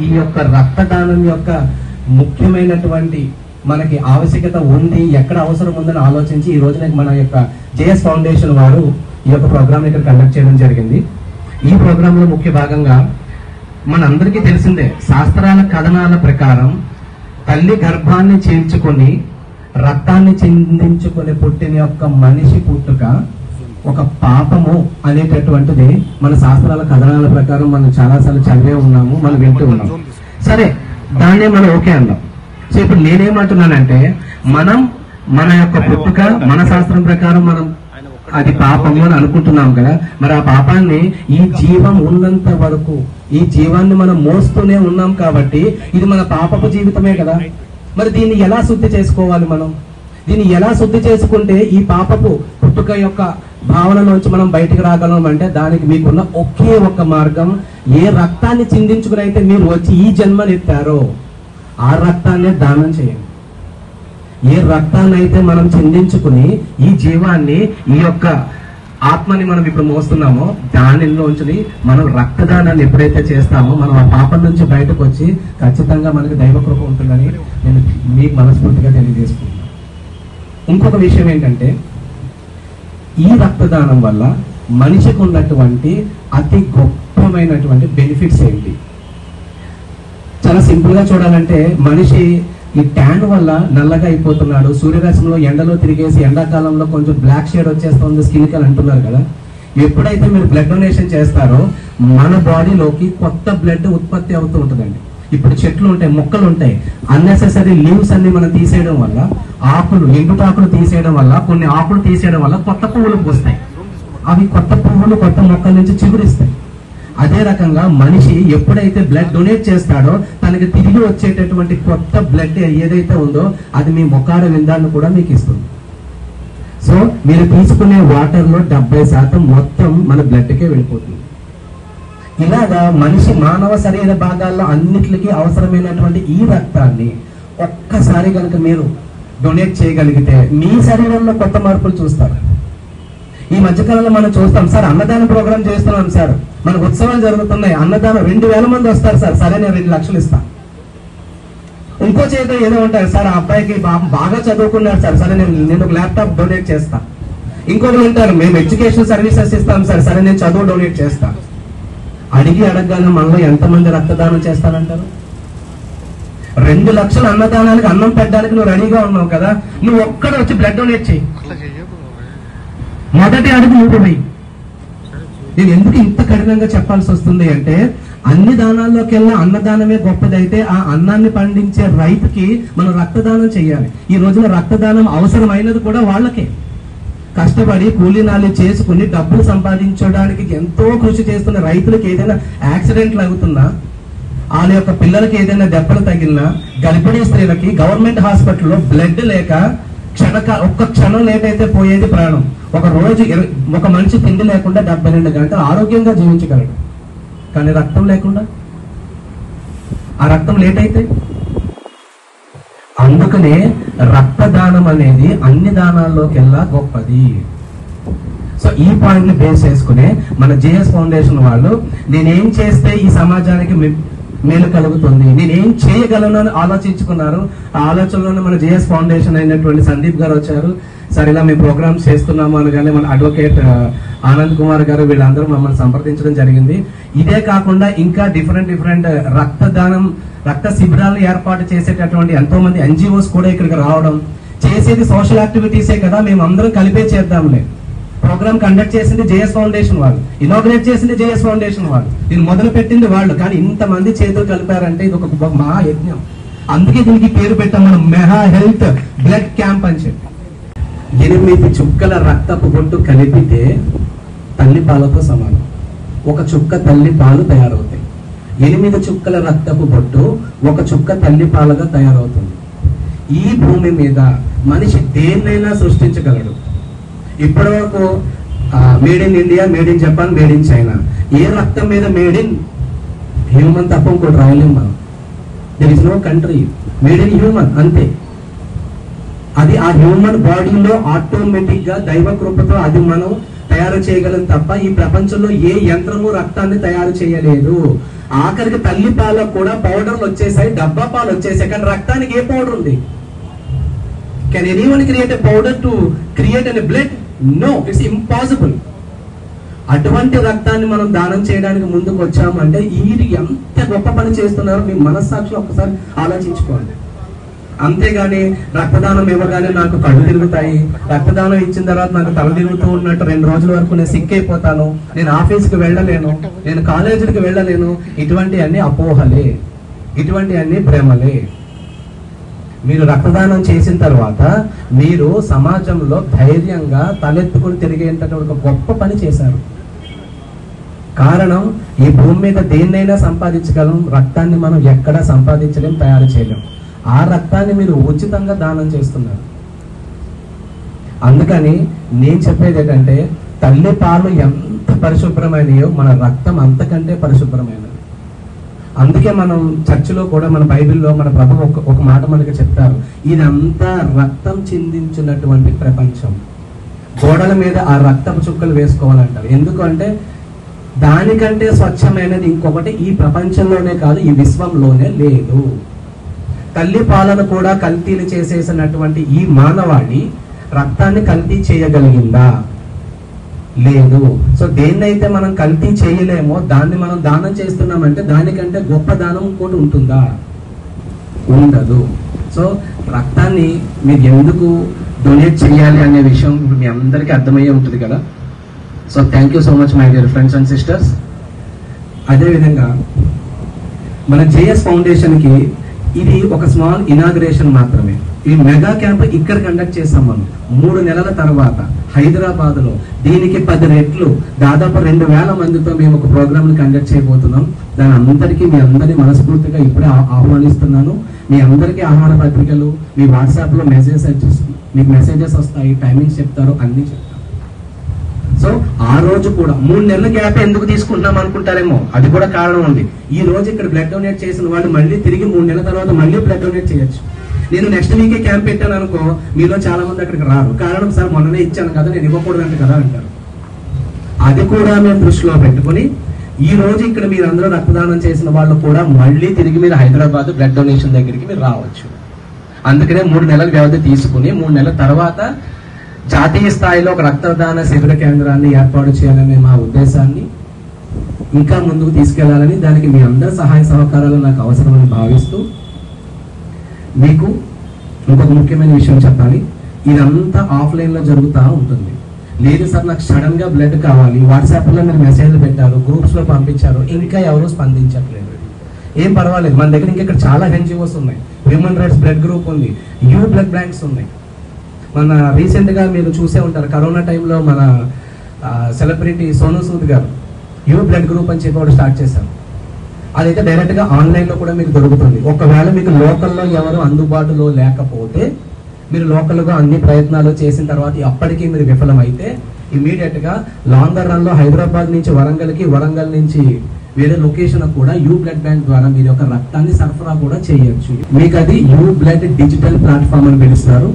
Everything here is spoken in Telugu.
ఈ యొక్క రక్తదానం యొక్క ముఖ్యమైనటువంటి మనకి ఆవశ్యకత ఉంది, ఎక్కడ అవసరం ఉందని ఆలోచించి ఈ రోజున మన యొక్క జేఎస్ ఫౌండేషన్ వారు ఈ యొక్క ప్రోగ్రామ్ ఇక్కడ కండక్ట్ చేయడం జరిగింది. ఈ ప్రోగ్రామ్ లో ముఖ్య భాగంగా మనందరికీ తెలిసిందే, శాస్త్రాల కథనాల ప్రకారం తల్లి గర్భాన్ని చీల్చుకొని రక్తాన్ని చిందించుకొని పుట్టిన యొక్క మనిషి పుట్టుక ఒక పాపము అనేటటువంటిది మన శాస్త్రాల కథనాల ప్రకారం మనం చాలాసార్లు చదివే ఉన్నాము, మనం వింటూ ఉన్నాము. సరే, దాన్నే మనం ఓకే అన్నాం. సో ఇప్పుడు నేనేమంటున్నానంటే, మనం మన యొక్క పుట్టుక మన శాస్త్రం ప్రకారం మనం అది పాపము అని అనుకుంటున్నాం కదా, మరి ఆ పాపాన్ని ఈ జీవం ఉన్నంత వరకు ఈ జీవాన్ని మనం మోస్తూనే ఉన్నాం కాబట్టి ఇది మన పాపపు జీవితమే కదా. మరి దీన్ని ఎలా శుద్ధి చేసుకోవాలి? మనం దీన్ని ఎలా శుద్ధి చేసుకుంటే ఈ పాపపు పుట్టుక యొక్క భావనలోంచి మనం బయటకు రాగలం అంటే, దానికి మీకున్న ఒకే ఒక్క మార్గం, ఏ రక్తాన్ని చిందించుకుని అయితే మీరు వచ్చి ఈ జన్మనెత్తారో ఆ రక్తాన్ని దానం చేయండి. ఏ రక్తాన్ని అయితే మనం చిందించుకుని ఈ జీవాన్ని, ఈ యొక్క ఆత్మని మనం ఇప్పుడు మోస్తున్నామో దానిలోంచి మనం రక్తదానాన్ని ఎప్పుడైతే చేస్తామో మనం ఆ పాపం నుంచి బయటకు వచ్చి ఖచ్చితంగా మనకి దైవ కృప ఉంటుందని నేను మీకు మనస్ఫూర్తిగా తెలియజేసుకుంటున్నాను. ఇంకొక విషయం ఏంటంటే, ఈ రక్తదానం వల్ల మనిషికి ఉన్నటువంటి అతి గొప్పమైనటువంటి బెనిఫిట్స్ ఏంటి? చాలా సింపుల్ గా చూడాలంటే, మనిషి ఈ ట్యాన్ వల్ల నల్లగా అయిపోతున్నాడు, సూర్యరశ్మిలో ఎండలో తిరిగేసి ఎండాకాలంలో కొంచెం బ్లాక్ షేడ్ వచ్చేస్తుంది స్కిన్ కి అంటున్నారు కదా. ఎప్పుడైతే మీరు బ్లడ్ డొనేషన్ చేస్తారో మన బాడీలోకి కొత్త బ్లడ్ ఉత్పత్తి అవుతూ ఉంటుందండి. ఇప్పుడు చెట్లు ఉంటాయి, మొక్కలు ఉంటాయి, అన్నెసెసరీ లీవ్స్ అన్ని మనం తీసేయడం వల్ల, ఆకులు ఎండుటాకులు తీసేయడం వల్ల, కొన్ని ఆకులు తీసేయడం వల్ల కొత్త పువ్వులు పూస్తాయి. అవి కొత్త పువ్వులు కొత్త మొక్కల నుంచి చిగురిస్తాయి. అదే రకంగా మనిషి ఎప్పుడైతే బ్లడ్ డొనేట్ చేస్తాడో తనకి తిరిగి వచ్చేటటువంటి కొత్త బ్లడ్ ఏదైతే ఉందో అది మీ మొకాడ విందాన్ని కూడా మీకు ఇస్తుంది. సో మీరు తీసుకునే వాటర్ లో 70% మొత్తం మన బ్లడ్ కే వెళ్ళిపోతుంది. ఇలాగా మనిషి మానవ శరీర భాగాల్లో అన్నిటికీ అవసరమైనటువంటి ఈ రక్తాన్ని ఒక్కసారి కనుక మీరు డొనేట్ చేయగలిగితే మీ శరీరంలో కొత్త మార్పులు చూస్తారు. ఈ మధ్యకాలంలో మనం చూస్తాం, సార్ అన్నదాన ప్రోగ్రామ్ చేస్తున్నాం సార్, మనకు ఉత్సవాలు జరుగుతున్నాయి, అన్నదానం 2000 మంది వస్తారు సార్, సరే నేను 2 లక్షలు ఇస్తాను. ఇంకో చేత ఏదో ఉంటారు, సార్ ఆ అబ్బాయికి బాగా చదువుకున్నాడు సార్, సరే నేను ఒక ల్యాప్టాప్ డొనేట్ చేస్తా. ఇంకొకరు ఉంటారు, మేము ఎడ్యుకేషన్ సర్వీసెస్ ఇస్తాం సార్, సరే నేను చదువు డొనేట్ చేస్తా. అడిగి అడగగానే మనలో ఎంతమంది రక్తదానం చేస్తానంటారు? 2 లక్షల అన్నదానానికి అన్నం పెట్టడానికి నువ్వు రెడీగా ఉన్నావు కదా, నువ్వు ఒక్కడ వచ్చి బ్లడ్ డొనేట్ చేయి. మొదటి అడుగు నువ్వు పోయి. నేను ఎందుకు ఇంత కఠినంగా చెప్పాల్సి వస్తుంది అంటే, అన్ని దానాల్లోకెల్లా అన్నదానమే గొప్పదైతే ఆ అన్నాన్ని పండించే రైతుకి మనం రక్తదానం చేయాలి. ఈ రోజున రక్తదానం అవసరమైనది కూడా వాళ్ళకే. కష్టపడి కూలీనాలు చేసుకుని డబ్బులు సంపాదించడానికి ఎంతో కృషి చేస్తున్న రైతులకు ఏదైనా యాక్సిడెంట్లు అవుతున్నా, వాళ్ళ యొక్క పిల్లలకి ఏదైనా దెబ్బలు తగిలినా, గర్భిణీ స్త్రీలకి గవర్నమెంట్ హాస్పిటల్లో బ్లడ్ లేక ఒక్క క్షణం లేట్ అయితే పోయేది ప్రాణం. ఒక రోజు ఒక మనిషి తిండి లేకుండా 72 గంటలు ఆరోగ్యంగా జీవించగలడు. కానీ రక్తం లేకుండా, ఆ రక్తం లేట్ అయితే, అందుకనే రక్తదానం అనేది అన్ని దానాల్లోకెల్లా గొప్పది. సో ఈ పాయింట్ ని బేస్ చేసుకునే మన జేఎస్ ఫౌండేషన్ వాళ్ళు నేనేం చేస్తే ఈ సమాజానికి మేలు కలుగుతుంది, నేనేం చేయగలను అని ఆలోచించుకున్నారు. ఆ ఆలోచనలోనే మన జేఎస్ ఫౌండేషన్ అయినటువంటి సందీప్ గారు వచ్చారు. సార్ ఇలా మేము ప్రోగ్రామ్స్ చేస్తున్నాము అనగానే మన అడ్వకేట్ ఆనంద్ కుమార్ గారు వీళ్ళందరూ మమ్మల్ని సంప్రదించడం జరిగింది. ఇదే కాకుండా ఇంకా డిఫరెంట్ రక్త శిబిరాలను ఏర్పాటు చేసేటటువంటి ఎంతో మంది ఎన్జిఓస్ కూడా ఇక్కడికి రావడం, చేసేది సోషల్ యాక్టివిటీసే కదా, మేము అందరం కలిపే చేద్దాంలే. ప్రోగ్రామ్ కండక్ట్ చేసింది జేఎస్ ఫౌండేషన్ వాళ్ళు, ఇనాగ్రేట్ చేసింది జేఎస్ ఫౌండేషన్ వాళ్ళు, దీన్ని మొదలు పెట్టింది వాళ్ళు. కానీ ఇంతమంది చేతులు కలిపారంటే ఇది ఒక మహాయజ్ఞం. అందుకే దీనికి పేరు పెట్టాం మనం మెగా హెల్త్ బ్లడ్ క్యాంప్ అని చెప్పి. 8 చుక్కల రక్తపు బొట్టు కలిపితే తల్లి పాలతో సమానం. ఒక చుక్క తల్లి పాలు తయారవుతాయి. 8 చుక్కల రక్తపు బొట్టు ఒక చుక్క తల్లి పాలుగా తయారవుతుంది. ఈ భూమి మీద మనిషి దేన్నైనా సృష్టించగలడు. ఇప్పటి వరకు made in India, made in Japan, made in China, ఏ రక్తం మీద మేడ్ ఇన్ హ్యూమన్ తప్ప ఇంకోటి రాయలేం మనం. There is no country made in human, అంతే. అది ఆ హ్యూమన్ బాడీలో ఆటోమేటిక్ గా దైవ కృపతో అది మనం తయారు చేయగలం తప్ప ఈ ప్రపంచంలో ఏ యంత్రము రక్తాన్ని తయారు చేయలేదు. ఆఖరికి తల్లి పాలకు కూడా పౌడర్లు వచ్చేసాయి, డబ్బా పాలు వచ్చేసాయి, కానీ రక్తానికి ఏ పౌడర్ ఉంది? Can anyone create a powder to create an blood? No, it's impossible. అటువంటి రక్తాన్ని మనం దానం చేయడానికి ముందుకు వచ్చాము అంటే వీరు ఎంత గొప్ప పని చేస్తున్నారో మీ మనస్సాక్షిలో ఒక్కసారి ఆలోచించుకోండి. అంతేగాని రక్తదానం ఇవ్వగానే నాకు కళ్ళు తిరుగుతాయి, రక్తదానం ఇచ్చిన తర్వాత నాకు తల తిరుగుతూ ఉన్నట్టు 2 రోజుల వరకు నేను సిక్ అయిపోతాను, నేను ఆఫీస్కి వెళ్ళలేను, నేను కాలేజీకి వెళ్ళలేను, ఇటువంటి అన్ని అపోహలే, ఇటువంటి అన్ని భ్రమలే. మీరు రక్తదానం చేసిన తర్వాత మీరు సమాజంలో ధైర్యంగా తలెత్తుకుని తిరిగేంతటువంటి ఒక గొప్ప పని చేశారు. కారణం, ఈ భూమి మీద దేన్నైనా సంపాదించగలం, రక్తాన్ని మనం ఎక్కడా సంపాదించలేం, తయారు చేయలేం. ఆ రక్తాన్ని మీరు ఉచితంగా దానం చేస్తున్నారు. అందుకని నేను చెప్పేది ఏంటంటే, తల్లి పాలు ఎంత పరిశుభ్రమైనయో మన రక్తం అంతకంటే పరిశుభ్రమైనది. అందుకే మనం చర్చిలో కూడా, మన బైబిల్లో మన ప్రభు ఒక మాట మనకి చెప్తారు, ఇదంతా రక్తం చిందించినటువంటి ప్రపంచం. గోడల మీద ఆ రక్తపు చుక్కలు వేసుకోవాలంటారు. ఎందుకంటే దానికంటే స్వచ్ఛమైనది ఇంకొకటి ఈ ప్రపంచంలోనే కాదు, ఈ విశ్వంలోనే లేదు. తల్లి పాలను కూడా కల్తీలు చేసేసినటువంటి ఈ మానవాళి రక్తాన్ని కల్తీ చేయగలిగిందా? లేదు. సో దేన్నైతే మనం కల్తీ చేయలేమో దాన్ని మనం దానం చేస్తున్నామంటే దానికంటే గొప్ప దానం ఇంకోటి ఉంటుందా? ఉండదు. సో రక్తాన్ని మీరు ఎందుకు డొనేట్ చేయాలి అనే విషయం ఇప్పుడు మీ అందరికీ అర్థమయ్యే ఉంటుంది కదా. So thank you so much my dear friends and sisters. అదేవిధంగా మన జేఎస్ ఫౌండేషన్కి ఇది ఒక స్మాల్ ఇనాగ్రేషన్ మాత్రమే. ఈ మెగా క్యాంప్ ఇక్కడ కండక్ట్ చేసాం మనం 3 నెలల తర్వాత హైదరాబాద్లో. దీనికి 10 రెట్లు, దాదాపు 2000 మందితో మేము ఒక ప్రోగ్రామ్ కండక్ట్ చేయబోతున్నాం. దాని అందరికీ మీ అందరినీ మనస్ఫూర్తిగా ఇప్పుడే ఆహ్వానిస్తున్నాను. మీ అందరికీ ఆహార పత్రికలు, మీ వాట్సాప్లో మీకు మెసేజెస్ వస్తాయి, టైమింగ్స్ చెప్తారు, అన్నీ చెప్తారు. సో ఆ రోజు కూడా 3 నెలల గ్యాప్ ఎందుకు తీసుకుంటున్నాం అనుకుంటారేమో, అది కూడా కారణం ఉంది. ఈ రోజు ఇక్కడ బ్లడ్ డొనేట్ చేసిన వాళ్ళు మళ్ళీ తిరిగి 3 నెలల తర్వాత మళ్ళీ బ్లడ్ డొనేట్ చేయొచ్చు. నేను నెక్స్ట్ వీకే క్యాంప్ పెట్టాను అనుకో, మీలో చాలా మంది అక్కడికి రారు. కారణం, సార్ మొన్ననే ఇచ్చాను కదా, నేను ఇవ్వకూడదంటే కదా అంటారు. అది కూడా మేము దృష్టిలో పెట్టుకుని ఈ రోజు ఇక్కడ మీరందరూ రక్తదానం చేసిన వాళ్ళు కూడా మళ్ళీ తిరిగి మీరు హైదరాబాద్ బ్లడ్ డొనేషన్ దగ్గరికి మీరు రావచ్చు. అందుకనే 3 నెలల వ్యవధి తీసుకుని 3 నెలల తర్వాత జాతీయ స్థాయిలో ఒక రక్తదాన శిబిర కేంద్రాన్ని ఏర్పాటు చేయాలనే మా ఉద్దేశాన్ని ఇంకా ముందుకు తీసుకెళ్లాలని, దానికి మీ అందరి సహాయ సహకారాలు నాకు అవసరమని భావిస్తూ, మీకు ఇంకొక ముఖ్యమైన విషయం చెప్పాలి. ఇదంతా ఆఫ్లైన్లో జరుగుతూ ఉంటుంది. లేదు సార్ నాకు సడన్ గా బ్లడ్ కావాలి, వాట్సాప్లో మీరు మెసేజ్లు పెట్టారు, గ్రూప్స్లో పంపించారు, ఇంకా ఎవరు స్పందించట్లేదు. ఏం పర్వాలేదు, మన దగ్గర ఇంకా ఇక్కడ చాలా ఎన్జిఓస్ ఉన్నాయి. హ్యూమన్ రైట్స్ బ్లడ్ గ్రూప్ ఉంది, యూ బ్లడ్ బ్యాంక్స్ ఉన్నాయి. మన రీసెంట్గా మీరు చూసే ఉంటారు, కరోనా టైంలో మన సెలబ్రిటీ సోనూ సూద్ గారు యూ బ్లడ్ గ్రూప్ అని చెప్పి ఒకటి స్టార్ట్ చేశారు. అదైతే డైరెక్ట్గా ఆన్లైన్లో కూడా మీకు దొరుకుతుంది. ఒకవేళ మీకు లోకల్లో ఎవరు అందుబాటులో లేకపోతే మీరు లోకల్గా అన్ని ప్రయత్నాలు చేసిన తర్వాత అప్పటికీ మీరు విఫలమైతే ఇమీడియట్గా లాంగర్ రన్లో హైదరాబాద్ నుంచి వరంగల్కి, వరంగల్ నుంచి వేరే లొకేషన్ కూడా యూ బ్లడ్ బ్యాంక్ ద్వారా మీరు యొక్క రక్తాన్ని సరఫరా కూడా చేయొచ్చు. మీకు అది యూ బ్లడ్ డిజిటల్ ప్లాట్ఫామ్ అని పిలుస్తారు.